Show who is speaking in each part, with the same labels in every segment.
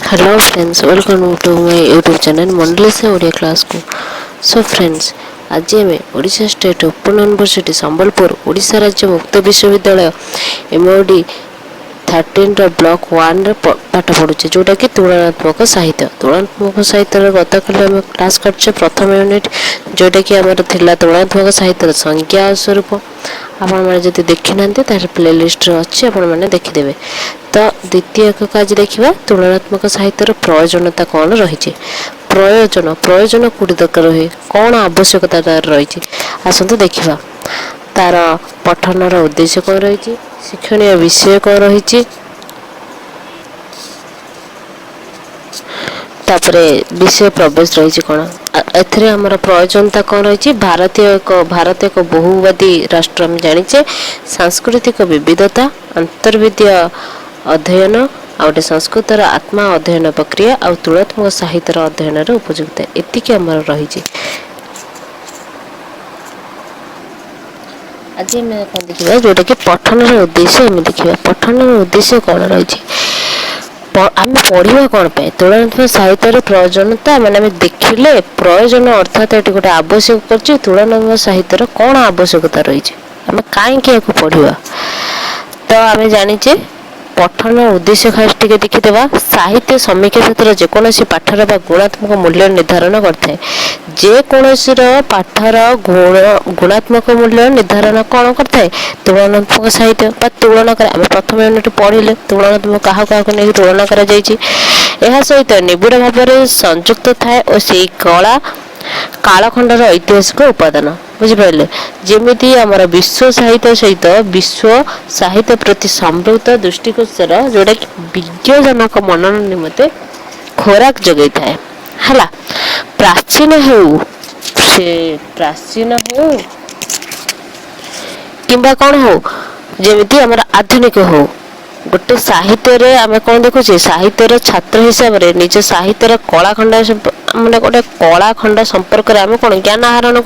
Speaker 1: Hello friends, welcome to my YouTube channel Mondelisa Odia class को। So friends, आज आम Odisha state open university Sambalpur Odisha राज्य मुक्त विश्वविद्यालय MOD 13 ब्लॉक 1 पाठ पढ़ुचे जोटा कि तुलनात्मक साहित्य गतकाली आम क्लास कर प्रथम यूनिट जोटा कि आमर थिला तुलनात्मक साहित्य संज्ञा स्वरूप आपण मैंने जब देखी ना प्लेलिस्ट अच्छी आपण मैंने देखीदे। तो द्वितीय आज देखा तुलनात्मक साहित्यर प्रयोजनता कौन रही प्रयोजन कौटी दरकार हुए कौन आवश्यकता तार रही आसतु देखा तार पठनर उद्देश्य कौन रही शिक्षणीय विषय कौन रही तापरे विषय प्रवेश रही कौन एथरे हमर प्रयोजनता कौन रही भारत एक बहुवादी राष्ट्र हम जानिचे सांस्कृतिक विविधता अंतर्विद्या अध्ययन आउटे संस्कृतर आत्मा अध्ययन प्रक्रिया आ तुलनात्मक साहित्यर अध्ययन उपयुक्ता एतिक आमर रही। आज मैं कौन देखा जोटा कि पठनर उद्देश्य आम देखा पठनर उद्देश्य कौन रही आम पढ़ा कौन पे तुलनात्मक साहित्यर प्रयोजनता मैंने आम देखिले प्रयोजन अर्थात ये गोटे आवश्यक कर तुलनात्मक साहित्यर कौन आवश्यकता रही आम कहीं पढ़ा तो आम जानीचे पठन उद्देश्य खास टिके देखीदेवा साहित्य समीक्षा क्षेत्र जेकोसी पाठर गुणात्मक मूल्य निर्धारण करते जेकोसी पाठर गुणात्मक मूल्य निर्धारण कौन करते तुलनात्मक साहित्य तुलना आम प्रथम यूनिट पढ़ले तुलनात्मक क्या नहीं तुलना कर सहित निबिड़ भाव में संयुक्त थाए और से कला कालखंडर ऐतिहासिक उपादान बुझिपारे जमी आमर विश्व साहित्य सहित विश्व साहित्य प्रति संपृक्त दृष्टिकोण जोटा कि विज्ञजनक मनन निमते खोराक जगै थाए हला प्राचीन हो किंबा कौन हो जमी आमर आधुनिक हो गोटे साहित्य आम कौन देखुचे साहित्यर छात्र हिसाब से निज साहित्यर कलाखंड मैंने गोटे कलाखंड संपर्क में आम कौन ज्ञान आहरण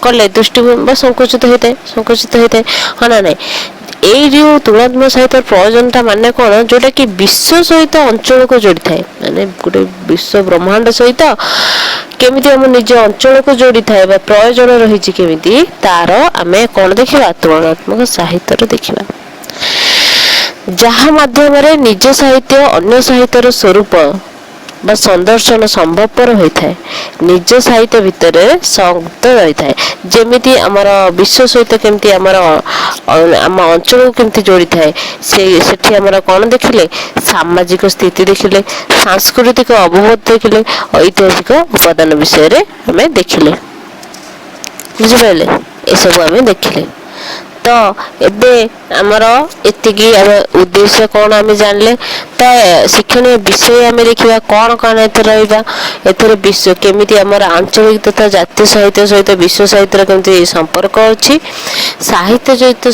Speaker 1: कले दृष्टि संकुचित होता है हाँ ना ना यही जो तुलनात्मक साहित्य प्रयोजनता माने कौन जोटा कि विश्व सहित अंचल को जोड़ी थाए माने गोटे विश्व ब्रह्मांड सहित केमिति हम निज अंचल को जोड़ी थाए प्रयोजन रही केमिति तार आम कौन देखा तुलनात्मक साहित्य देखा जहाँ माध्यम निज साहित्य अन्य साहित्यर स्वरूप बा संदर्शन संभवपर होता है निज साहित्य भितर संयुक्त रही है जमी आमर विश्व सहित केमती आम अंचल को केमती जोड़ी थाए से आमर कौन देखिले सामाजिक स्थिति देखिले सांस्कृतिक अवबोध देखिले ऐतिहासिक उपादान विषय आम देखिले बुझिपारे ये सब आम देखिले। तो एबे आमर एतिकी उद्देश्य कौन आम जानले तो शिक्षणीय विषय आम देखा कौन कौन एथर विश्व केमिति आमर आंचलिक तथा जातीय साहित्य सहित विश्व साहित्य केमती संपर्क अच्छी साहित्य सहित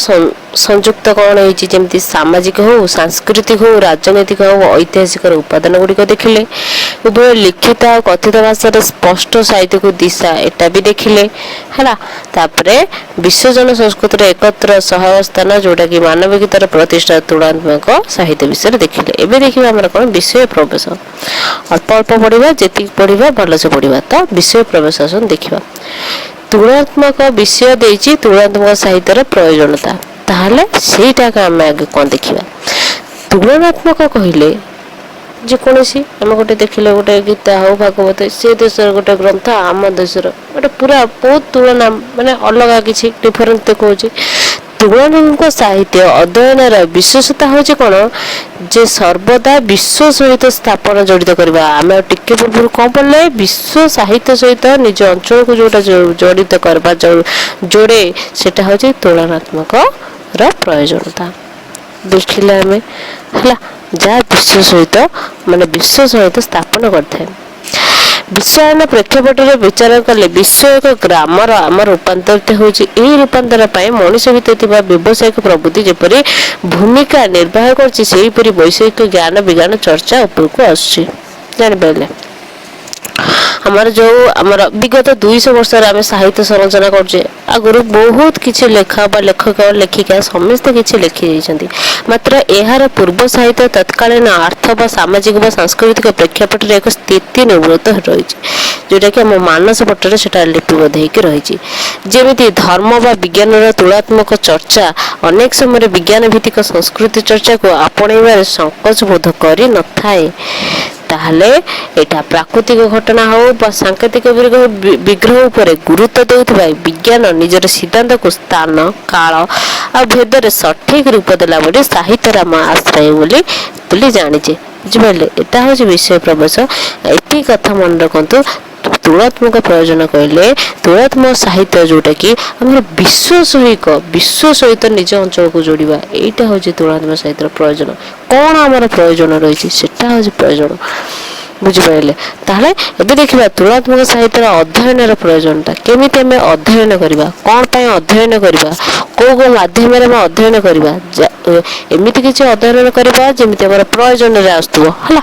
Speaker 1: संयुक्त कौन होती सामाजिक हो सांस्कृतिक हो राजनैतिक हो ऐतिहासिक उपादान गुड़िक देखिले उभय लिखित और कथित भाषा स्पष्ट साहित्य को दिशा एटा भी देखिले है तापरे विश्वजन संस्कृतिर एकत्र सहावस्थान जोटा कि मानविकतार प्रतिष्ठा तुलनात्मक साहित्य विषय देखिले। एबे देखिबा हमर कोन विषय प्रवेश अल्प अल्प पढ़िबा जेतिक पढ़िबा भल से पढ़िबा तो विषय प्रवेश आसन देखिबा तुलनात्मक विषय देछि तुलनात्मक साहित्यर प्रयोजनता ताहले सेटा का हम आगे कोन देखिबा तुलनात्मक कहिले जेकोसी आम गोटे देखिले गोटे गीता हो भागवत से देशर गोटे ग्रंथ आम देशर गोटे पूरा बहुत तुलना माने अलग किसी डिफरेंस देखो तुलनात्मक साहित्य अध्ययन विशेषता हूँ कौन जे सर्वदा विश्व सहित स्थापन जड़ित करवा आम टिके पूर्व कौन पढ़ले विश्व साहित्य सहित निज अंचल को जोटा जड़ित करवा जोड़े सेटा हूँ तुलनात्मक प्रयोजनता देखिले आम है जहाँ विश्व सहित माने विश्व सहित स्थापन करते विश्वायन प्रेक्षापट विचार कले विश्व एक ग्रामर आम रूपांतरित होची रूपांतर मनुष्य भितर व्यावसायिक प्रवृत्ति जेपरी भूमिका निर्वाह कर वैषयिक ज्ञान विज्ञान चर्चा उपरको आसुची जानिपारे ଆମର ଯେଉଁ ଆମର ବିଗତ 200 ବର୍ଷରେ ଆମେ ସାହିତ୍ୟ ସଂରଚନା କରୁଛେ ଆଗରୁ ବହୁତ କିଛି ଲେଖା ବା ଲେଖକ ଲେଖିକା ସମସ୍ତେ କିଛି ଲେଖି ଯାଇଛନ୍ତି ମାତ୍ର ଏହାର ପୂର୍ବ ସାହିତ୍ୟ ତତ୍କାଳୀନ ଆର୍ଥ ବା ସାମାଜିକ ବା ସାଂସ୍କୃତିକ ପ୍ରେକ୍ଷାପଟରେ ଏକ ସ୍ଥିତି ନିବୃତ୍ତ ରହିଛି ଯେଉଁଟାକି ଆମ ମାନସ ପଟରେ ସେଟା ଲିପିବଦ୍ଧ ହେଇକି ରହିଛି ଯେମିତି ଧର୍ମ ବା ବିଜ୍ଞାନର ତୁଳାତ୍ମକ ଚର୍ଚ୍ଚା ଅନେକ ସମୟରେ ବିଜ୍ଞାନ ଭିତ୍ତିକ ସଂସ୍କୃତି ଚର୍ଚ୍ଚାକୁ ଆପଣେଇବାରେ ସଂକୋଚ ବୋଧ କରିନଥାଏ ତାହେଲେ ଏଇଟା ପ୍ରାକୃତିକ ଘଟଣା ହେଉ ବା ସାଂକେତିକ ବିଗ୍ରହ ଉପରେ ଗୁରୁତ୍ୱ ଦେଉଥିବା ବିଜ୍ଞାନ ନିଜର ସିଦ୍ଧାନ୍ତକୁ ସ୍ଥାନ କାଳ ଆଉ ଭେଦରେ ସଠିକ ରୂପ ଦେଲା ବୋଲି ସାହିତ୍ୟର ଆମ ଆଶ୍ରୟ ବୋଲି ଜାଣିଛେ ବୁଝିପାରିଲେ ଏଟା ହେଉଛି ବିଷୟ ପ୍ରବେଶ ଏତିକି କଥା ମନେ ରଖନ୍ତୁ ତୁଳାତ୍ମକ ପ୍ରୟୋଜନ କହିଲେ ତୁଳାତ୍ମକ ସାହିତ୍ୟ ଯେଉଁଟାକି ଆମର ବିଶ୍ୱ ସହିତ ନିଜ ଅଞ୍ଚଳକୁ ଯୋଡ଼ିବା ଏଇଟା ହେଉଛି ତୁଳାତ୍ମକ ସାହିତ୍ୟର ପ୍ରୟୋଜନ କ'ଣ ଆମର ପ୍ରୟୋଜନ ରହିଛି ସେଟା ହେଉଛି ପ୍ରୟୋଜନ ବୁଝିପାରିଲେ ତାହେଲେ ଏବେ ଦେଖିବା ତୁଳାତ୍ମକ ସାହିତ୍ୟର ଅଧ୍ୟୟନର ପ୍ରୟୋଜନଟା କେମିତି ଆମେ ଅଧ୍ୟୟନ କରିବା କ'ଣ ପାଇଁ ଅଧ୍ୟୟନ କରିବା କୋଉ ମାଧ୍ୟମରେ ଆମେ ଅଧ୍ୟୟନ କରିବା ଏମିତି କିଛି ଅଧ୍ୟୟନ କରିବା ଯେମିତି ଆମର ପ୍ରୟୋଜନରେ ଆସୁଥିବ ହେଲା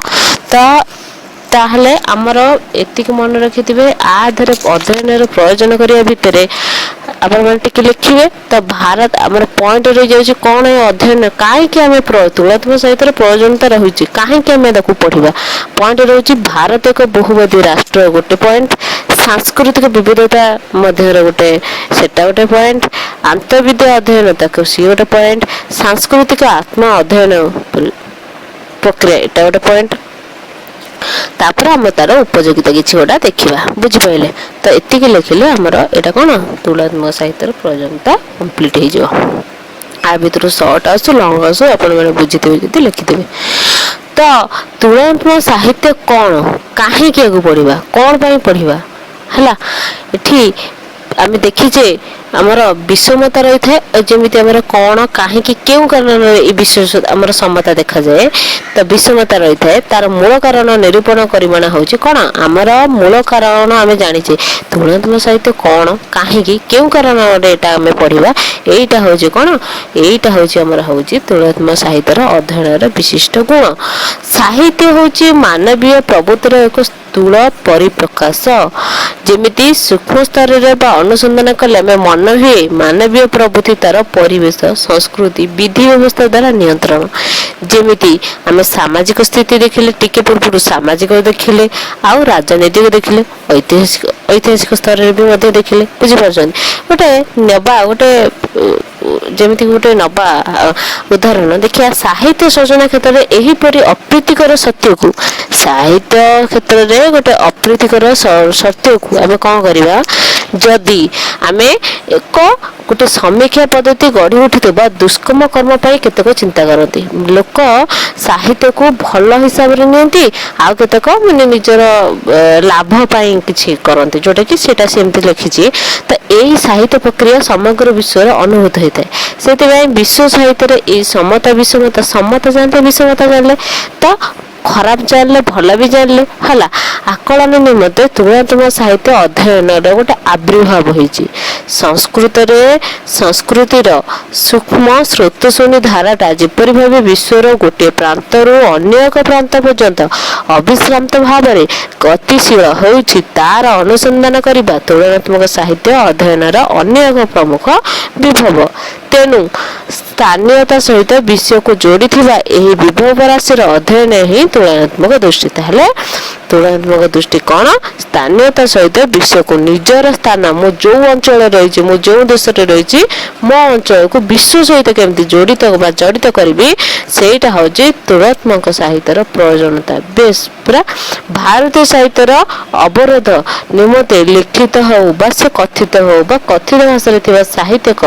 Speaker 1: ତାହେଲେ ଆମର ଏତିକି ମନେ ରଖିଥିବେ ଆଧାରେ ଅଧ୍ୟୟନର ପ୍ରୟୋଜନ କରିବା ଭିତରେ ଆପଣମାନେ ଟିକେ ଲେଖିବେ ତ ଭାରତ ଆମର ପଏଣ୍ଟ ରହିଯାଉଛି କ'ଣ ଏ ଅଧ୍ୟୟନ କାହିଁକି ଆମେ ତୁଳାତ୍ମକ ସାହିତ୍ୟର ପ୍ରୟୋଜନତା ରହିଛି କାହିଁକି ଆମେ ତାକୁ ପଢ଼ିବା ପଏଣ୍ଟ ରହୁଛି ଭାରତ ଏକ ବହୁବାଦୀ ରାଷ୍ଟ୍ର ଗୋଟେ ପଏଣ୍ଟ ସାଂସ୍କୃତିକ ବିବିଧତା ମଧ୍ୟରେ ସେଟା ଗୋଟେ ପଏଣ୍ଟ ଆନ୍ତର୍ବିଦ୍ୟା ଅଧ୍ୟୟନତାକୁ ସିଏ ଗୋଟେ ପଏଣ୍ଟ ସାଂସ୍କୃତିକ ଆତ୍ମା ଅଧ୍ୟୟନ ପ୍ରକ୍ରିୟା ଏଟା ଗୋଟେ ପଏଣ୍ଟ ତାପରେ ଆମେ ତାର ଉପଯୋଗିତା କିଛି ଗୋଟା ଦେଖିବା ବୁଝିପାରିଲେ ତ ଏତିକି ଲେଖିଲେ ଆମର ଏଇଟା କ'ଣ ତୁଳାତ୍ମକ ସାହିତ୍ୟର ପ୍ରୟୋଜନତା କମ୍ପ୍ଲିଟ୍ ହେଇଯିବ ଆ ଭିତରୁ ସର୍ଟ ଆସୁ ଲଙ୍ଗ ଆସୁ ଆପଣମାନେ ବୁଝିଥିବେ ଯଦି ଲେଖିଦେବେ ତ ତୁଳାତ୍ମକ ସାହିତ୍ୟ କ'ଣ କାହିଁକି ଆକୁ ପଢ଼ିବା କ'ଣ ପାଇଁ ପଢ଼ିବା ହେଲା ଏଠି ଆମେ ଦେଖିଛେ ଆମର ବିଷମତା ରହିଥାଏ ଯେମିତି ଆମର କ'ଣ କାହିଁକି କେଉଁ କାରଣରେ ଏ ଆମର ସମତା ଦେଖାଯାଏ ତ ବିଷମତା ରହିଥାଏ ତାର ମୂଳ କାରଣ ନିରୂପଣ କରିବାଟା ହେଉଛି କ'ଣ ଆମର ମୂଳ କାରଣ ଆମେ ଜାଣିଛେ ତୁଳାତ୍ମକ ସାହିତ୍ୟ କ'ଣ କାହିଁକି କେଉଁ କାରଣରେ ଏଇଟା ଆମେ ପଢ଼ିବା ଏଇଟା ହେଉଛି କ'ଣ ଏଇଟା ହେଉଛି ଆମର ହେଉଛି ତୁଳାତ୍ମକ ସାହିତ୍ୟର ଅଧ୍ୟୟନର ବିଶିଷ୍ଟ ଗୁଣ ସାହିତ୍ୟ ହେଉଛି ମାନବୀୟ ପ୍ରବୃତ୍ତିର ଏକ ସ୍ଥୂଳ ପରିପ୍ରକାଶ ଯେମିତି ସୂକ୍ଷ୍ମ ସ୍ତରରେ ବା ଅନୁସନ୍ଧାନ କଲେ ଆମେ ମନ ହୁଏ ମାନବୀୟ ପ୍ରବୃତ୍ତି ତାର ପରିବେଶ ସଂସ୍କୃତି ବିଧି ବ୍ୟବସ୍ଥା ଦ୍ୱାରା ନିୟନ୍ତ୍ରଣ ଯେମିତି ଆମେ ସାମାଜିକ ସ୍ଥିତି ଦେଖିଲେ ଟିକେ ପୂର୍ବରୁ ସାମାଜିକ ଦେଖିଲେ ଆଉ ରାଜନୈତିକ ଦେଖିଲେ ଐତିହାସିକ ସ୍ତରରେ ବି ମଧ୍ୟ ଦେଖିଲେ ବୁଝିପାରୁଛନ୍ତି ଗୋଟେ ଯେମିତି ଗୋଟେ ନବା ଉଦାହରଣ ଦେଖିବା ସାହିତ୍ୟ ସୃଜନା କ୍ଷେତ୍ରରେ ଏହିପରି ଅପ୍ରୀତିକର ସତ୍ୟକୁ ସାହିତ୍ୟ କ୍ଷେତ୍ରରେ ଗୋଟେ ଅପ୍ରୀତିକର ସତ୍ୟକୁ ଆମେ କ'ଣ କରିବା ଯଦି ଆମେ ଗୋଟେ ସମୀକ୍ଷା ପଦ୍ଧତି ଗଢ଼ି ଉଠୁଥିବା ଦୁଷ୍କର୍ମ କର୍ମ ପାଇଁ କେତେକ ଚିନ୍ତା କରନ୍ତି ଲୋକ ସାହିତ୍ୟକୁ ଭଲ ହିସାବରେ ନିଅନ୍ତି ଆଉ କେତେକ ମାନେ ନିଜର ଲାଭ ପାଇଁ କିଛି କରନ୍ତି ଯୋଉଟାକି ସେଇଟା ସେମିତି ଲେଖିଛି ତ ଏଇ ସାହିତ୍ୟ ପ୍ରକ୍ରିୟା ସମଗ୍ର ବିଶ୍ୱରେ ଅନୁଭୂତ ହେଇଥାଏ ସେଥିପାଇଁ ବିଶ୍ୱ ସାହିତ୍ୟରେ ଏଇ ସମତା ଜାଣିଲେ ବିଷମତା ଜାଣିଲେ ତ ଖରାପ ଜାଣିଲେ ଭଲ ବି ଜାଣିଲେ ହେଲା ଆକଳନ ନିମନ୍ତେ ତୁଳାତ୍ମକ ସାହିତ୍ୟ ଅଧ୍ୟୟନର ଗୋଟେ ଆବିର୍ଭାବ ହେଇଛି ସଂସ୍କୃତିର ସୂକ୍ଷ୍ମ ସ୍ରୋତସ୍ୱନୀ ଧାରାଟା ଯେପରି ଭାବେ ବିଶ୍ୱର ଗୋଟିଏ ପ୍ରାନ୍ତରୁ ଅନ୍ୟ ଏକ ପ୍ରାନ୍ତ ପର୍ଯ୍ୟନ୍ତ ଅବିଶ୍ରାନ୍ତ ଭାବରେ ଗତିଶୀଳ ହେଉଛି ତାର ଅନୁସନ୍ଧାନ କରିବା ତୁଳନାତ୍ମକ ସାହିତ୍ୟ ଅଧ୍ୟୟନର ଅନ୍ୟ ଏକ ପ୍ରମୁଖ ବିଭବ ତେଣୁ ସ୍ଥାନୀୟତା ସହିତ ବିଶ୍ୱକୁ ଯୋଡ଼ିଥିବା ଏହି ବିଭବ ରାଶିର ଅଧ୍ୟୟନ ହିଁ ତୁଳନାତ୍ମକ ଦୃଷ୍ଟି ତାହେଲେ ତୁଳନାତ୍ମକ ଦୃଷ୍ଟି କ'ଣ ସ୍ଥାନୀୟତା ସହିତ ବିଶ୍ୱକୁ ନିଜର ସ୍ଥାନ ମୁଁ ଯେଉଁ ଅଞ୍ଚଳରେ ରହିଛି ମୁଁ ଯେଉଁ ଦେଶରେ ରହିଛି ମୋ ଅଞ୍ଚଳକୁ ବିଶ୍ୱ ସହିତ କେମିତି ଜଡ଼ିତ କରିବି ସେଇଟା ହେଉଛି ତୁଳନାତ୍ମକ ସାହିତ୍ୟର ପ୍ରୟୋଜନତା ବେଶ ପୁରା ଭାରତୀୟ ସାହିତ୍ୟର ଅବରୋଧ ନିମନ୍ତେ ଲିଖିତ ହେଉ ବା ସେ କଥିତ ହେଉ ବା କଥିତ ଭାଷାରେ ଥିବା ସାହିତ୍ୟିକ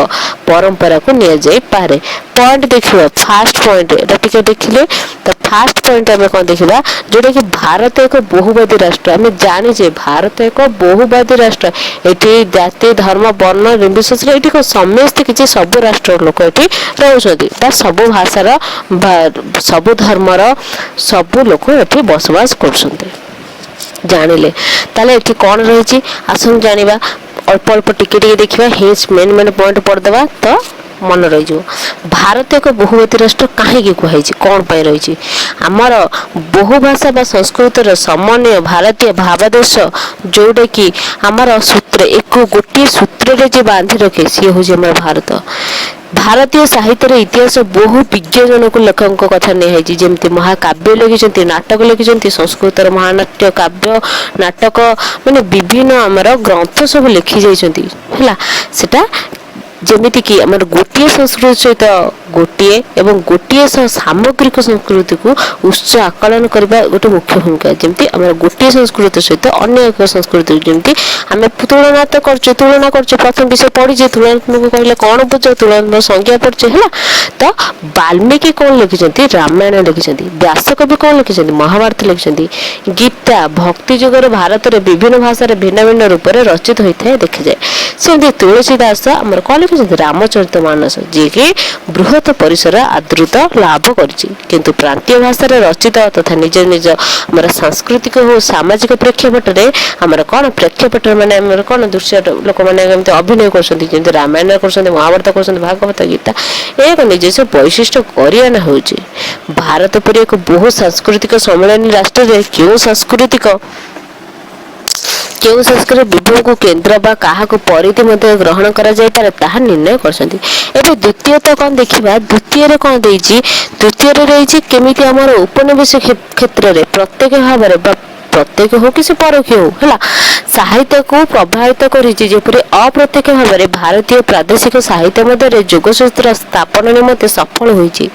Speaker 1: ପରମ୍ପରାକୁ ନିଆଯାଇପାରେ ପଏଣ୍ଟ ଦେଖିବା ଫାର୍ଷ୍ଟ ପଏଣ୍ଟ ଏଟା ଟିକେ ଦେଖିଲେ ତ ଫାର୍ଷ୍ଟ ପଏଣ୍ଟ ଆମେ କ'ଣ ଦେଖିବା ଯୋଉଟାକି ଭାରତ ଏକ ବହୁବାଦୀ ରାଷ୍ଟ୍ର ଆମେ ଜାଣିଛେ ଭାରତ ଏକ ବହୁବାଦୀ ରାଷ୍ଟ୍ର ଏଠି ଜାତି ଧର୍ମ ବର୍ଣ୍ଣ ନିର୍ବିଶେଷରେ ଏଠି ସମସ୍ତେ କିଛି ସବୁ ରାଷ୍ଟ୍ରର ଲୋକ ଏଠି ରହୁଛନ୍ତି ବା ସବୁ ଭାଷାର ସବୁ ଧର୍ମର ସବୁ ଲୋକ ଏଠି ବସବାସ କରୁଛନ୍ତି ଜାଣିଲେ ତାହେଲେ ଏଠି କ'ଣ ରହିଛି ଆସନ୍ତୁ ଜାଣିବା ଅଳ୍ପ ଟିକେ ଦେଖିବା ହେଜ ମେନ୍ ପଏଣ୍ଟ ପଢ଼ିଦେବା ତ मन रही। भारत एक बहुमती राष्ट्र कहीं कहुई कौन पर रही आमर बहुभाषा व संस्कृतर समन्वय भारतीय भावादेश जोटा कि आमर सूत्र एक गोटे सूत्र जे बांधि रखे सी हूँ आम भारत। भारतीय साहित्य इतिहास बहु विज्ञजन को लेखक कथा नहीं जमी महाकाव्य लिखिं नाटक लिखिं संस्कृत महानाट्य काव्य नाटक माने विभिन्न आमर ग्रंथ सब लिखि जाइछंती सेटा जेमिति कि आमर गोटे संस्कृति सहित गोटे एवं गोटे सामग्रिक संस्कृति को उच्च आकलन करबा गोटे मुख्य भूमिका जमती आमर गोटे संस्कृति सहित अन्य एक संस्कृति जमती आम तुलना तो तुलना कर प्रथम विषय पढ़ी तुलनात्मक कहले कौन बुझ तुलनात्मक संज्ञा पढ़े है तो वाल्मीकि कौन लिखिं रामायण लिखिं व्यास कवि कौन लिखिं महाभारत लिखिं गीता भक्ति जुगर भारत में विभिन्न भाषा भिन्न भिन्न रूप में रचित होता है देखा जाए सेमती तुलसीदास आमर कौन लिखिं रामचरित मानस जी कि बृहत परिसर आदृत लाभ किंतु प्रांतीय भाषा रचित तथा निज निज आमर सांस्कृतिक हो सामाजिक प्रेक्षापट में आमर कौन प्रेक्षापट माने आमर कौन दृश्य लोक मैंने अभिनय कर रामायण कर महाभारत कर भागवत गीता एक निजस्व वैशिष्ट्य करियाना हो भारत परि एक बहु सांस्कृतिक सम्मेलनी राष्ट्र में केउ संस्कृति विभव को केन्द्र बा कहा को परिधि मध्य ग्रहण करा जाय पारे ताहा निर्णय करछंती। एबे द्वितीय तो कौन देखिबा द्वितीय रे कौन देइछि द्वितीय रे रहिछि केमिति हमर उपनिवेश क्षेत्र रे प्रत्येक भाव प्रत्येक हो कि परोक्ष हो है साहित्य को प्रभावित करपरि अप्रत्यक्ष भाव में भारतीय प्रादेशिक साहित्य मध्य जोगसूत्र स्थापन निमंते सफल होइछि।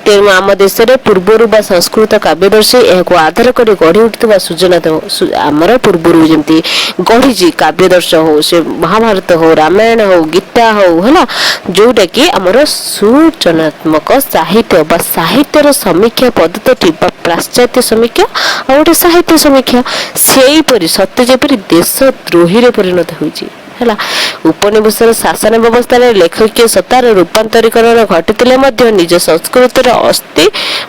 Speaker 1: तेणु आम देश में पूर्वर बा संस्कृत काव्यदर्शी यह आधार कर गढ़ी उठुवा सूचना आमर पूर्वर जमी गढ़ी काव्यदर्श हो से महाभारत हो रामायण हो गीता हो है जोटा कि आमर सूचनात्मक साहित्य बा साहित्यर समीक्षा पद्धति पाश्चात्य समीक्षा और गोटे साहित्य समीक्षा से सत्य जेपरी देशद्रोही परिणत होइछि है उपनिवेशर शासन व्यवस्था लेखकीय सत्तार रूपांतरीकरण घटी निज संस्कृतिर अस्थि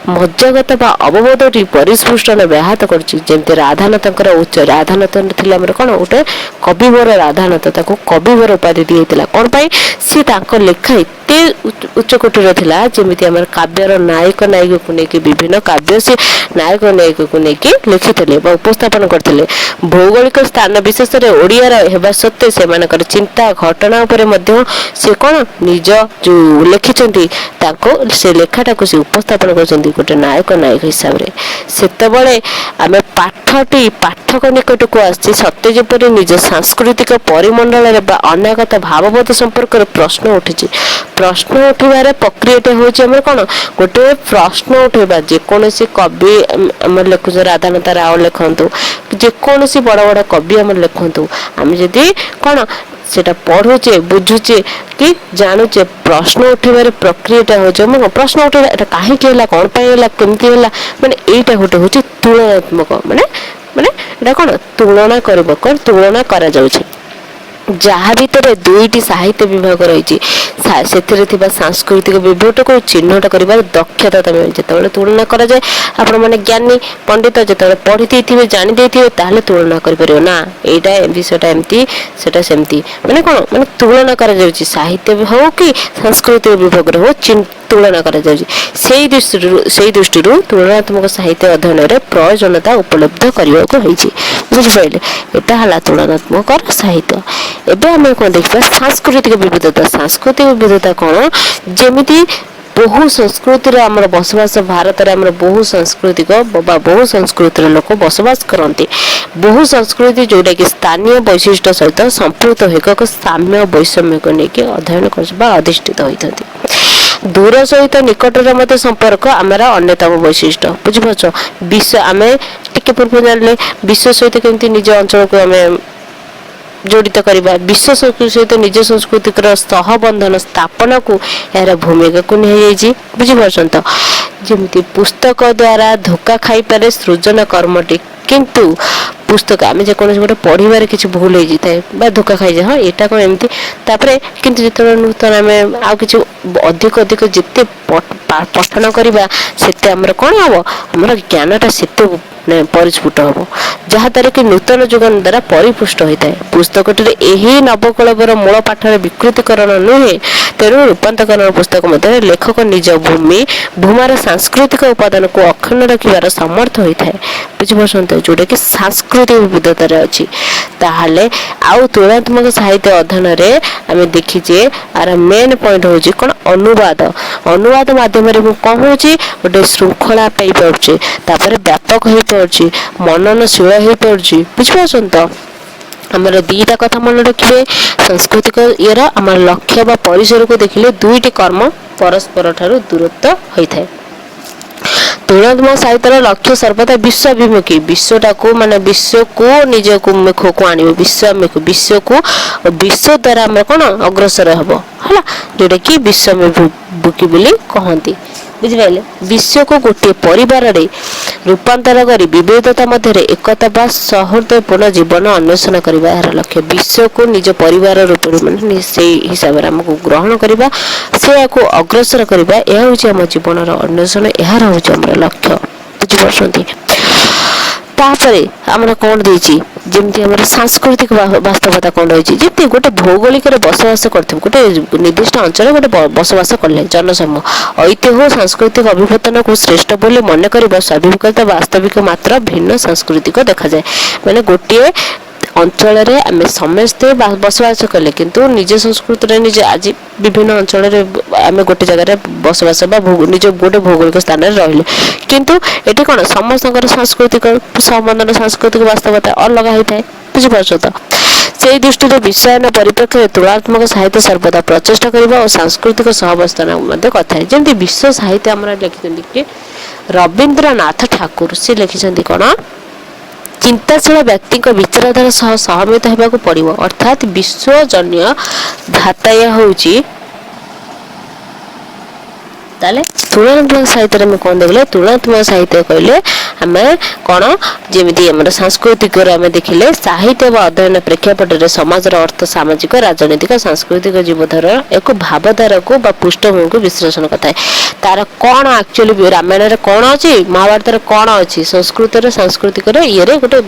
Speaker 1: मज्जागत अवबोध परिस्पुष्टन व्याहत करमती राधानाथ उच्च राधानाथ थे कौन गोटे कविवर राधानाथ कविवर उपाधि दिया कौन पाई सी लेखा एते उच्चकोटीर थिला जेमिति हमर काव्यर नायक नायिका को लेके विभिन्न काव्य से नायक नायिका को लेके लिखिथिले बा उपस्थापन करथिले। भौगोलिक स्थान विशेष रे ओडियार हेबा सत्ते सेमानकर चिंता घटना उपरे मध्य से कौन निज जो लिखिछंती ताको से लेखाटा को से उपस्थापन करछंती गोटे नायक नायक हिसाब रे सेतबळे आमे पाठटी पाठक निकट को आछि सत्य जेपरि निज सांस्कृतिक परिमंडल रे बा अनागत भावबोध संपर्क रे प्रश्न उठिछि। प्रश्न उठिबार प्रक्रियाटा होछि हमर कोन गोटे प्रश्न उठेबा जे कोनोसी कवि हमर लेखुछ राधानाथ राव लेखंतु जे कोनोसी बड़ बड़ कवि हमर लेखंतु हम जदी कोन सेटा पढुचे बुझुचे कि जानुचे प्रश्न उठेबार प्रक्रियाटा होछि हम प्रश्न उठेबा एटा काहे केला कोन पय होला केमति होला माने एटा गोटे होछि तुलनात्मक माने माने एटा कोन तुलना करबो कर तुलना करा जाउछि जहाँ भितर दुईटी साहित्य विभाग रही सांस्कृतिक विभट को चिन्हट कर दक्षता जो तुलना कर जाए आपण मैंने ज्ञानी पंडित जो पढ़ी देते जानी देते तुलना कर ना यहाँ विषयटा एमती सेटा सेमती माने कौन माने तुलना कर साहित्य हो कि सांस्कृतिक विभाग हो तुलना कर दृष्टि तुलनात्मक साहित्य अध्ययन में प्रयोजनता उपलब्ध करने को बुझिपारे एटा हला तुलनात्मक साहित्य। एबे हमें कौन देखा सांस्कृतिक विविधता कौन जेमिति बहु संस्कृतिर आमर बसवास भारत रे आमर बहु सांस्कृतिक बहु संस्कृतिर लोक बसवास करते बहु संस्कृति जोटा कि स्थानीय वैशिष्ट्य सहित संपृक्त एक साम्य वैषम्य को लेकिन अध्ययन कर अधिष्ठित होती दूर सहित निकटर मत संपर्क आमर अन्यतम वैशिष्ट्य बुझिपारछ विश्व आम टिके पूर्व जानले विश्व सहित केमती निज अंचल को आम जोड़ित करवा विश्व संस्कृति सहित निज संस्कृतिक सहबंधन स्थापना को यार भूमिका को नहीं बुझिपारछन तो जेमती पुस्तक द्वारा धोखा खाई पारे सृजन कर्मटी किंतु पुस्तक आम जेकोसी गोटे पढ़वे किसी भूल हो जाए धोखा खाई जाए हाँ यहाँ कौन एमती किंतु जो नूतन आम आ कि अधिक अधिक जिते पठन करवा से आमर कौन हम आमर ज्ञानटा से परिस्फुट हम जहाद्वारा कि नूतन जुगन द्वारा परिपुष्ट होता है पुस्तकटी यही नवकलवर मूल पाठर विकृतिकरण नुहे तेणु रूपांतरण पुस्तक मध्य लेखक निज भूमि भूमार सांस्कृतिक उपादान को अक्षुण्ण रखार समर्थ होता है बुझीपार जोटा कि सांस्कृतिक विविधतार अच्छी ताहले आउ तुलनात्मक साहित्य अध्ययन रे आम देखीचे आर मेन पॉइंट हूँ कौन अनुवाद अनुवाद माध्यम कौन हूँ गोटे श्रृंखला पाई पारे तापर व्यापक हो पारे मननशील हो पारे बुझीपार तो आमर दीटा कथा मन रखिए सांस्कृतिक इर आम लक्ष्य बा परिसर को देखिले दुईटी कर्म परस्पर ठारू दूरत्व होता है तुलनात्मक साहित्य लक्ष्य सर्वदा विश्वाभिमुखी विश्वटा को माने विश्व को निज को मुख को आने विश्व को विश्व द्वारा आम कौन अग्रसर हम है जोटा कि विश्वाभिमुखी बोली कहती बुझिपारे विश्व को गोटे परिवार रे रूपांतर कर विविधता मध्य एकता बा सौहार्दपूर्ण जीवन अन्वेषण करबा यार लक्ष्य विश्व को निज परिवार रूप माने से हिसाब रे हमको ग्रहण करबा से को अग्रसर करबा यह होची हम जीवन रो अन्वेषण यार होची हमर लक्ष्य बुझिपारछंती तापरे हमरा कोन देछि जेमति हमर सांस्कृतिक वास्तवता कोन रहिछि जेते गोटे भौगोलिक रे बसवास करथि गोटे निर्दिष्ट अंचल गोटे बसवास करले जनसमूह ऐतिह्य सांस्कृतिक अभिवर्तन को श्रेष्ठ बोली मन करबा स्वाभाविक वास्तविक मात्र भिन्न सांस्कृतिक देखा जाए माने गोटे अंचल रे आमे समस्ते बसवास कले किंतु निज संस्कृति रे निज आज विभिन्न अंचल रे आमे गोटे जगह रे बसवास बा निज गोटे भौगोलिक स्थान रे रहिले किंतु एटी कोन समस्तकर सांस्कृतिक संबंधन सांस्कृतिक वास्तवता अलग होइଥାଏ बुझि पाछो त से दृष्टि विषयन परिप्रेक्षी तुलनात्मक साहित्य सर्वदा प्रचेषा करबा और सांस्कृतिक सहवस्थान मध्ये कथा है जेंति विश्व साहित्य हमरा लिखिसंती कि रविंद्रनाथ ठाकुर से लिखिसंती कोन चिंताशील व्यक्ति विचारधारा सह सहमत होगा पड़ो अर्थात विश्वजन्य धाताय होची ताले तुलनात्मक साहित्य में कौन देखले तुलनात्मक साहित्य कहले आम कौन जमीती आम सांस्कृतिक आम देखिले साहित्य व अध्ययन प्रेक्षापट में समाजर अर्थ सामाजिक राजनीतिक सांस्कृतिक जीवधार एक भावधारा को पृष्ठभूमि को विश्लेषण करता तार कौन एक्चुअली रामायण कौन अच्छी महाभारत कौन अच्छी संस्कृत सांस्कृतिक ये गोटे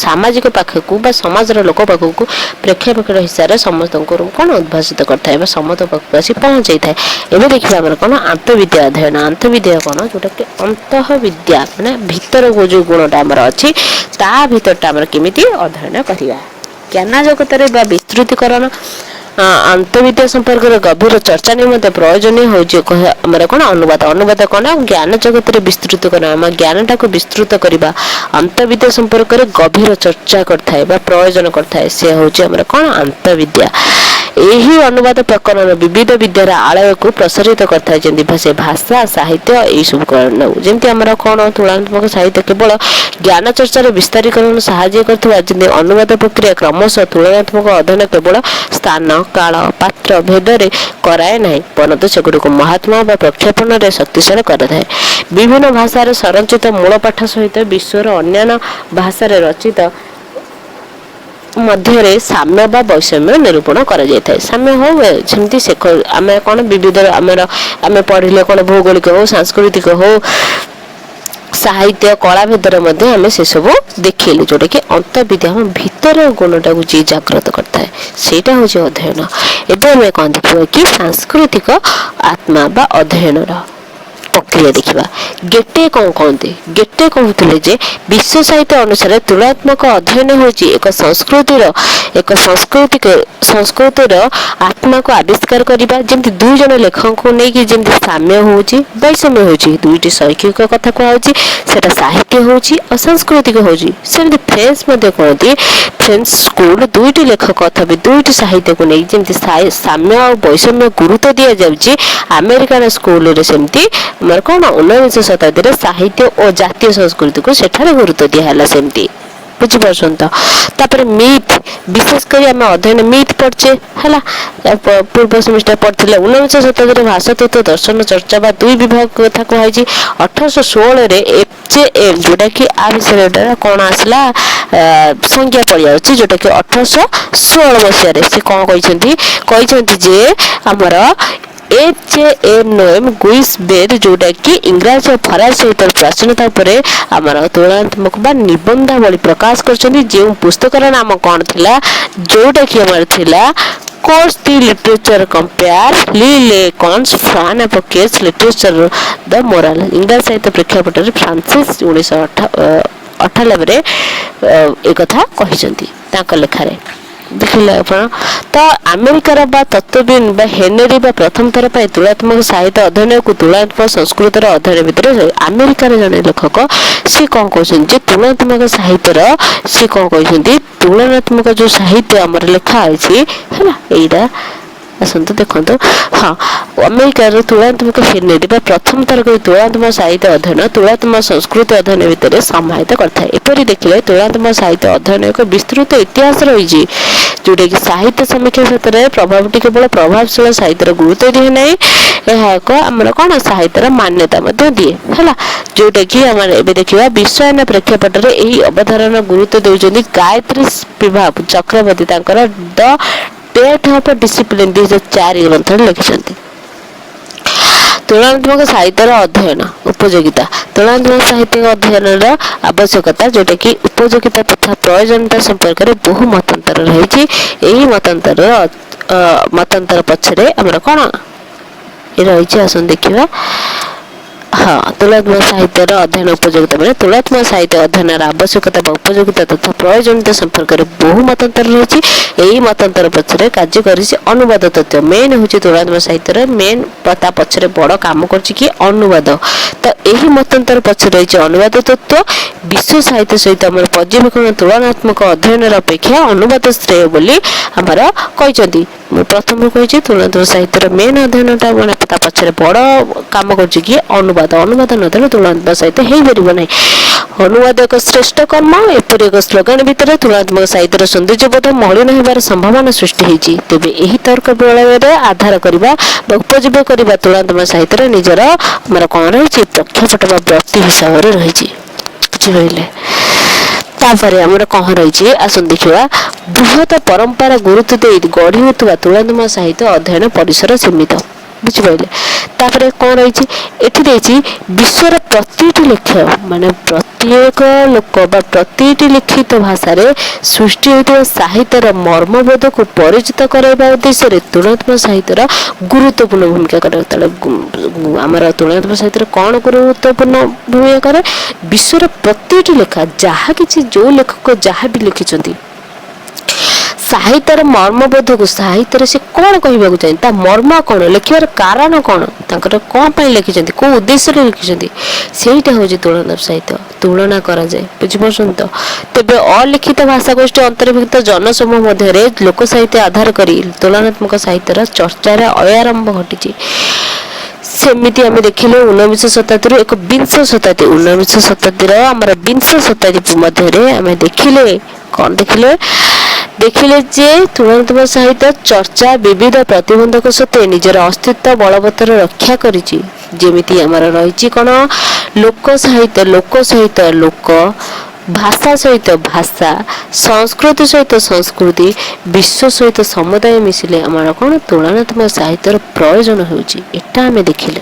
Speaker 1: सामाजिक पाखक समाजर लोक पाखक प्रेक्षापट हिसाब से समस्त कौन उद्भाषित करता है समस्त पाखक आसी पहुंचाई था एवं देखिए कौन आंतविद्या अध्ययन आंतविद्या कौन जोटा कि अंतः विद्या माने भीतर को जो गुणटा आमर अच्छी ता भीतरटा आमर केमिति अध्ययन करिया ज्ञान जगत रे बा विस्तृतीकरण अंतविद्या संपर्क गभीर चर्चा निमंते प्रयोजनीय होची हमर कोन अनुवाद अनुवाद कोन ज्ञान जगत रे विस्तृत करना हम ज्ञानटा को विस्तृत करबा अंतविद्या संपर्क रे गभीर चर्चा करथाय बा प्रयोजन करथाय से होची हमर कोन अंतविद्या यही अनुवाद प्रकरण विविध विद्यार आलय को प्रसारित करता है जमी भाषा साहित्य यही सब जमी आम कौन तुलनात्मक साहित्य केवल ज्ञान चर्चा विस्तारीकरण साहाय्य कर अनुवाद प्रक्रिया क्रमशः तुलनात्मक अध्ययन केवल स्थान काल पात्र भेद कराए ना परंतु सेगुड़ी महात्मा व प्रक्षेपण में शक्तिशाली कराए विभिन्न भाषा संरचित मूल पाठ सहित विश्वर अन्य भाषा रचित मध्य साम्य बा वैषम्य निरूपण करा जाय साम्य हो सेमती से आम कौन विविध आम पढ़िले कौन भौगोलिक हो सांस्कृतिक हो साहित्य कला भेदर मध्य आम से सब देखिलु जोटा कि अंतविद्या हम भीतर गुणटा को जी जागृत करता है सेटा हूँ अध्ययन एवं आम कौन देखा कि सांस्कृतिक आत्मा बा अध्ययन प्रक्रिया देखा गेटे कौन कहते गेटे कहते जे विश्व साहित्य अनुसार तुलनात्मक अध्ययन होची एक संस्कृतिर आत्मा को आविष्कार करबा जेमति दुई जन लेखक को नहीं कि जेमति साम्य होची वैषम्य होची दुईटी शैक्षिक कथा को होची सेटा साहित्य होची और सांस्कृतिक होची सेमति फ्रेंच मध्ये कहती फ्रेंच स्कूल दुईटी लेखक अथवा दुईटी साहित्य को नहीं जेमति साम्य और वैषम्य गुरुत्व दिया जाउची अमेरिकन स्कूल रे सेमति हमर कौन 19 शताब्दी रे साहित्य और जातीय संस्कृति को सेठारे गुरुत्व दिया सेमती बुझीपार तापर मिथ विशेषकर आम अध्ययन मिथ पढ़चे है पूर्व सेमिस्टर पढ़ते 19 शताब्दी भाषा तत्व दर्शन चर्चा बा दुई विभाग कथा कहुई 1816 रे HJM जोटा कि आ विषय कौन आसला संज्ञा पड़ जाଉଛି जोटा कि 1816 मसीह से कौन कहते जे आमर HJM गुइस बेद जोटा कि इंग्राजी और फरासी सहित प्राचीनता पर आमर तुलनात्मक बा निबंधावली प्रकाश करछन्ती जे पुस्तकर नाम कौन थिला जोटा कि आमर थिला Course the literature compare Lee Lacan's Fran Advocates literature the moral English साहित्य प्रेक्षापट रे फ्रांसिस 1998 रे एक कथा कहिसंती तांका लेखा रे देखिले आपण तो अमेरिकार बा तत्वविद बा हेनरी बा प्रथम थर पाई तुलनात्मक साहित्य अध्ययन को तुलनात्मक संस्कृतर अध्ययन भितर अमेरिकार जने लेखक से कौन कहछन जे तुलनात्मक साहित्यर से कौन कहछन्ती तुलनात्मक जो साहित्य हमर लेखा अछि हैला एइडा आसंत देखंतु हाँ अमेरिकार तुलनात्मक हेनरी बा प्रथम थर को तुलनात्मक साहित्य अध्ययन तुलनात्मक संस्कृति अध्ययन भितर समाहित करथाय एपरि देखिले तुलनात्मक साहित्य अध्ययन एक विस्तृत इतिहास रहिछि जोटा कि साहित्य समीक्षा क्षेत्र में प्रभावटी केवल प्रभावशील साहित्यर गुरुत्व दिए ना यह आमर कौन साहित्यर मान्यता दिए है जोटा कि आम एवं देखा विश्वायन प्रेक्षापट में यही अवधारणा गुरुत्व देउछन्ती Gayatri Spivak Chakravorty the death of discipline 2004 ग्रंथ लिखिछन्ती तुलनात्मक साहित्यर अध्ययन उपयोगिता तुलनात्मक साहित्य अध्ययन आवश्यकता जोटा कि उपयोगिता तथा प्रयोजनता संपर्क में बहु मतांतर रही मतांतर पछरे हमर कोन रही आसन देखिबा हाँ तुलनात्मक साहित्य अध्ययन उपयोगिता मैंने तुलनात्मक साहित्य अध्ययन आवश्यकता उपयोगिता तथा प्रयोजनता संपर्क में बहु मतांतर रही यही मतांतर पछरे कार्य करी अनुवाद तत्व मेन हूँ तुलनात्मक साहित्य मेन ता पछरे बड़ काम कर अनुवाद तो यही मतांतर पछरे रही अनुवाद तत्व विश्व साहित्य सहित आम पर्यवेक्षण तुलनात्मक अध्ययन अपेक्षा अनुवाद श्रेय बोली आमर कहते प्रथम कही तुलनात्मक साहित्य मेन अध्ययनटा मैंने पछरे बड़ काम कर अनुवाद अनुवाद नदेले तुलनात्मक साहित्य हो पार ना अनुवाद एक श्रेष्ठ कर्म एपरी एक स्लोगान भितर तुलनात्मक साहित्यर सौंदर्यबोध मलिन होबार संभावना सृष्टि होती तेबे एही तर्क प्रणाली आधार करबा उपजीव्य करबा तुलनात्मक साहित्यर निजर आमर कौन रही प्रेक्षापट बा व्यक्ति हिसाब से रही बुझिपारे तापर आमर कौन रही आसन देखा बृहत परंपरा गुरुत्व दे गढ़ी होता तुलनात्मक साहित्य अध्ययन परिसर सीमित बुझिपारे तापर कौन रही एठी रही विश्वर प्रति लेखक माने प्रत्येक लोक बा प्रति लिखित भाषा रे सृष्टि होता साहित्यर मर्मबोध को परिचित कराइबा उद्देश्य तुलनात्मक साहित्यर गुरुत्वपूर्ण भूमिका करे आमर तुलनात्मक साहित्य कौन गुरुत्वपूर्ण भूमिका करे विश्वर प्रति लेखा जहाँ किसी जो लेखक जहाँ भी लिखिछन्ती साहित्यर मर्मबोध को साहित्य से कौन कहवाक चाहिए मर्म कौन लिखार कारण कौन कौन लिखिं कौ उद्देश्य लिखिं सेटा हूँ तुलनात्मक साहित्य तुलना कराए बुझिपार तो तेज अलिखित भाषा गोष्ठी अंतर्भुक्त जनसमूह मध्य लोक साहित्य आधार कर तुलनात्मक साहित्यर चर्चार अयारंभ घटी सेमिति आम देखिले 19 शताब्दी एक विंश शताब्दी 19 शताब्दी आमर विंश शताब्दी मध्य आम देखिले कौन देखिले जे तुलनात्मक साहित्य चर्चा विविध प्रतिबंधक सत्वे निजर अस्तित्व बलवत्तर रक्षा करिछि जेमिति आमर रही कौन लोक साहित्य लोक भाषा सहित भाषा संस्कृति सहित संस्कृति विश्व सहित समुदाय मिसिले आमर कौन तुलनात्मक साहित्यर प्रयोजन होउछि एटा आमे देखिले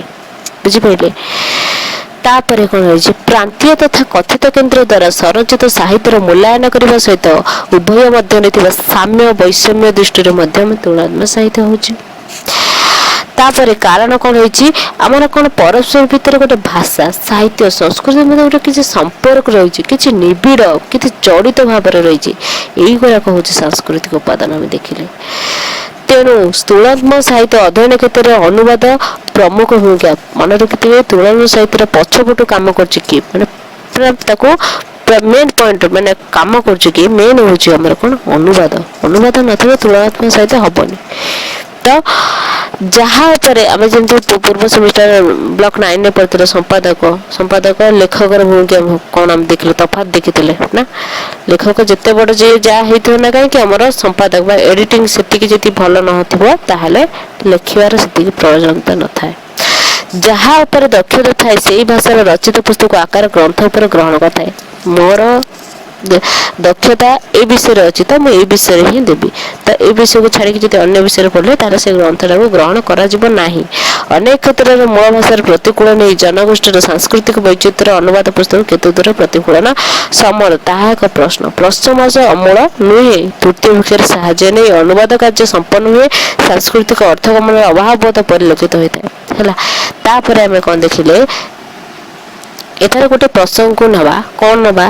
Speaker 1: बुझिपाइले तापर कौन रही प्रांतीय तथा कथित केन्द्र द्वारा संरचित साहित्यर मूल्यांकन करने सहित उभय मध्य साम्य वैषम्य दृष्टि तुलनात्मक साहित्य होउछि तापर कारण कौन रही आमर कौन परस्पर भितर गोटे भाषा साहित्य संस्कृति मध्य गोटे किसी संपर्क रही किसी निबिड़ किसी जड़ित भाव रही यही गुड़ाक हूँ सांस्कृतिक उपादान आम देखिले तेणु तुलनात्मक साहित्य अध्ययन क्षेत्र में अनुवाद प्रमुख भूमिका मन रखिए तुलनात्मक साहित्य पछपटू कम कर मेन पॉइंट माने काम कर मेन हूँ आम कौन अनुवाद अनुवाद न तुलनात्मक साहित्य हेनी तो जहाँ आम जमी पूर्व सेमिस्टर ब्लॉक 9 में पढ़ते संपादक लेखक भूमिका कौन आम देखिले तफात देखी ना लेखक जिते बड़ जी जहाँ होता ना कहीं आमर संपादक एडिटिंग से भल न हो लिखार से प्रयोजनता न था ଯାହା ଉପରେ ଦକ୍ଷତା ଥାଏ ସେଇ ଭାଷାର ରଚିତ ପୁସ୍ତକ ଆକାର ଗ୍ରନ୍ଥ ଉପରେ ଗ୍ରହଣ କରିଥାଏ। ମୋର ଦକ୍ଷତା ଏ ବିଷୟରେ ଅଛି ତ ମୁଁ ଏ ବିଷୟରେ ହିଁ ଦେବି, ତ ଏ ବିଷୟକୁ ଛାଡ଼ିକି ଯଦି ଅନ୍ୟ ବିଷୟରେ ପଢ଼ିଲେ ତାହେଲେ ସେ ଗ୍ରନ୍ଥଟାକୁ ଗ୍ରହଣ କରାଯିବ ନାହିଁ। ଅନେକ କ୍ଷେତ୍ରରେ ମୂଳ ଭାଷାର ପ୍ରତିକୂଳ ନେଇ ଜନଗୋଷ୍ଠୀର ସାଂସ୍କୃତିକ ବୈଚିତ୍ର୍ୟ ଅନୁବାଦ ପୁସ୍ତକ କେତେ ଦୂର ପ୍ରତିକୂଳନ ସମଳ ତାହା ଏକ ପ୍ରଶ୍ନ। ପ୍ରଶ୍ନବାଚ ଅମୂଳ ନୁହେଁ। ତୃତୀୟ ପକ୍ଷରେ ସାହାଯ୍ୟ ନେଇ ଅନୁବାଦ କାର୍ଯ୍ୟ ସମ୍ପନ୍ନ ହୁଏ। ସାଂସ୍କୃତିକ ଅର୍ଥଗମନର ଅଭାବ ବୋଧ ପରିଲକ୍ଷିତ ହୋଇଥାଏ। ହେଲା, ତାପରେ ଆମେ କ'ଣ ଦେଖିଲେ, ଏଠାରେ ଗୋଟେ ପ୍ରସଙ୍ଗକୁ ନେବା, କ'ଣ ନେବା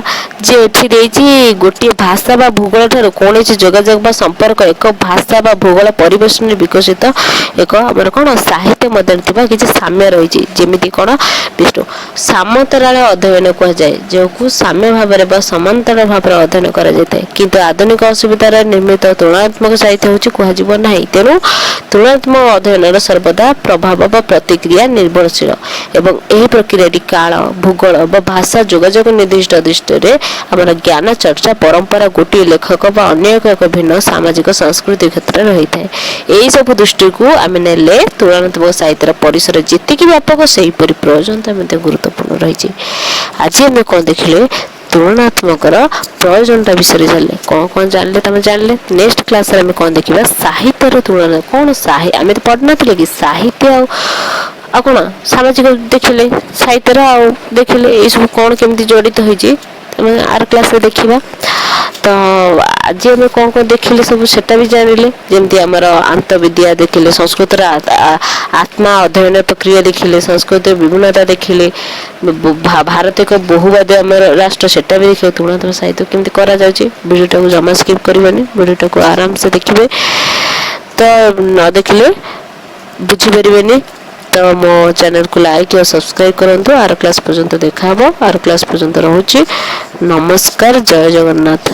Speaker 1: ଯେ ଏଠି ଦେଇଛି ଗୋଟିଏ ଭାଷା ବା ଭୂଗୋଳ ଠାରୁ କୌଣସି ଯୋଗାଯୋଗ ବା ସମ୍ପର୍କ ଏକ ଭାଷା ବା ଭୂଗୋଳ ପରିବେଶନରେ ବିକଶିତ ଏକ ଆମର କ'ଣ ସାହିତ୍ୟ ମଧ୍ୟରେ ଥିବା କିଛି ସାମ୍ୟ ରହିଛି। ଯେମିତି କ'ଣ ବିଷ୍ଣୁ ସାମନ୍ତରାଳ ଅଧ୍ୟୟନ କୁହାଯାଏ, ଯେଉଁକୁ ସାମ୍ୟ ଭାବରେ ବା ସମାନ୍ତରାଳ ଭାବରେ ଅଧ୍ୟୟନ କରାଯାଇଥାଏ। କିନ୍ତୁ ଆଧୁନିକ ଅସୁବିଧାରେ ନିର୍ମିତ ତୁଳନାତ୍ମକ ସାହିତ୍ୟ ହେଉଛି କୁହାଯିବ ନାହିଁ। ତେଣୁ ତୁଳନାତ୍ମକ ଅଧ୍ୟୟନର ସର୍ବଦା ପ୍ରଭାବ ବା ପ୍ରତିକ୍ରିୟା ନିର୍ଭରଶୀଳ ଏବଂ ଏହି ପ୍ରକ୍ରିୟାଟି କାଳ ଭୂଗୋଳ ବା ଭାଷା ଯୋଗାଯୋଗ ନିର୍ଦ୍ଦିଷ୍ଟ ଦୃଷ୍ଟିରେ ଆମର ଜ୍ଞାନ ଚର୍ଚ୍ଚା ପରମ୍ପରା ଗୋଟିଏ ଲେଖକ ବା ଅନ୍ୟ ଏକ ଭିନ୍ନ ସାମାଜିକ ସାଂସ୍କୃତିକ କ୍ଷେତ୍ରରେ ରହିଥାଏ। ଏହିସବୁ ଦୃଷ୍ଟିକୁ ଆମେ ନେଲେ ତୁଳନାତ୍ମକ ସାହିତ୍ୟର ପରିସର ଯେତିକି ବ୍ୟାପକ ସେହିପରି ପ୍ରୟୋଜନତା ମଧ୍ୟ ଗୁରୁତ୍ୱପୂର୍ଣ୍ଣ ରହିଛି। ଆଜି ଆମେ କ'ଣ ଦେଖିଲେ, ତୁଳନାତ୍ମକର ପ୍ରୟୋଜନତା ବିଷୟରେ ଜାଣିଲେ। କ'ଣ ଜାଣିଲେ ତମେ ଜାଣିଲେ। ନେକ୍ସଟ କ୍ଲାସରେ ଆମେ କ'ଣ ଦେଖିବା, ସାହିତ୍ୟର ତୁଳନା। କ'ଣ ଆମେ ତ ପଢ଼ିନଥିଲେ କି ସାହିତ୍ୟ ଆଉ କ'ଣ ସାମାଜିକ ଦେଖିଲେ, ସାହିତ୍ୟର ଆଉ ଦେଖିଲେ ଏଇସବୁ କ'ଣ କେମିତି ଜଡ଼ିତ ହେଇଛି ଆମେ ଆର କ୍ଲାସରେ ଦେଖିବା। ତ ଆଜି ଆମେ କ'ଣ ଦେଖିଲେ ସବୁ ସେଟା ବି ଜାଣିଲେ। ଯେମିତି ଆମର ଆନ୍ତଃବିଦ୍ୟା ଦେଖିଲେ, ସଂସ୍କୃତର ଆତ୍ମା ଅଧ୍ୟୟନ ପ୍ରକ୍ରିୟା ଦେଖିଲେ, ସଂସ୍କୃତିର ବିଭିନ୍ନତା ଦେଖିଲେ, ଭାରତ ଏକ ବହୁବାଦୀ ଆମର ରାଷ୍ଟ୍ର ସେଟା ବି ଦେଖିଲେ, ତୁଳନାତ୍ମକ ସାହିତ୍ୟ କେମିତି କରାଯାଉଛି। ଭିଡ଼ିଓଟାକୁ ଜମା ସ୍କିପ୍ କରିବେନି, ଭିଡ଼ିଓଟାକୁ ଆରାମସେ ଦେଖିବେ। ତ ନ ଦେଖିଲେ ବୁଝିପାରିବେନି। ତ ମୋ ଚ୍ୟାନେଲକୁ ଲାଇକ୍ ଆଉ ସବସ୍କ୍ରାଇବ୍ କରନ୍ତୁ। ଆର କ୍ଲାସ୍ ପର୍ଯ୍ୟନ୍ତ ଦେଖା ହେବ। ଆର କ୍ଲାସ୍ ପର୍ଯ୍ୟନ୍ତ ରହୁଛି। ନମସ୍କାର, ଜୟ ଜଗନ୍ନାଥ।